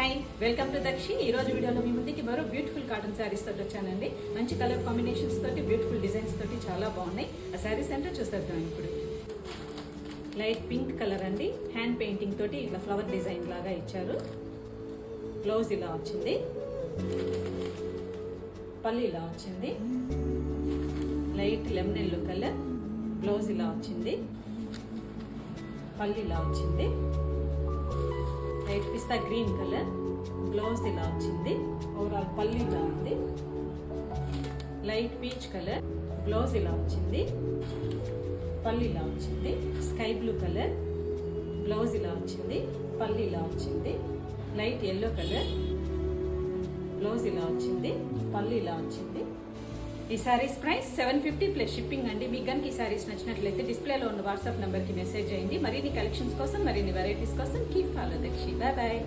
Hi welcome to దక్షి. ఈ రోజు వీడియోలో మీ ముందుకి మరో బ్యూటిఫుల్ కాటన్ శారీస్ తోటి వచ్చానండి. మంచి కలర్ కాంబినేషన్స్ తోటి బ్యూటిఫుల్ డిజైన్స్ తోటి చాలా బాగున్నాయి. ఆ శారీస్ అంటే చూసేద్దాం. ఇప్పుడు లైట్ పింక్ కలర్ అండి, హ్యాండ్ పెయింటింగ్ తోటి ఇట్లా ఫ్లవర్ డిజైన్ లాగా ఇచ్చారు. బ్లౌజ్ ఇలా వచ్చింది, పళ్ళు ఇలా వచ్చింది, light lemon yellow colour, blouse ఇలా వచ్చింది, పళ్ళు ఇలా వచ్చింది, లైట్ పిస్తా గ్రీన్ కలర్, బ్లౌజ్ ఇలా వచ్చింది, ఓవరాల్ పళ్ళు ఇలా ఉంది, లైట్ పీచ్ కలర్, బ్లౌజ్ ఇలా వచ్చింది, పళ్ళు ఇలా వచ్చింది, స్కై బ్లూ కలర్, బ్లౌజ్ ఇలా వచ్చింది, పళ్ళు ఇలా వచ్చింది, లైట్ ఎల్లో కలర్, బ్లౌజ్ ఇలా వచ్చింది, పళ్ళు ఇలా వచ్చింది. ఈ సారీస్ ప్రైస్ 750 ప్లస్ షిప్పింగ్ అండి. మీకు కనుక ఈ సారీస్ నచ్చినట్లయితే డిస్ప్లేలో ఉన్న వాట్సాప్ నెంబర్కి మెసేజ్ చేయండి. మరిన్ని కలెక్షన్స్ కోసం, మరిన్ని వెరైటీస్ కోసం keep follow Dakshi. Bye bye.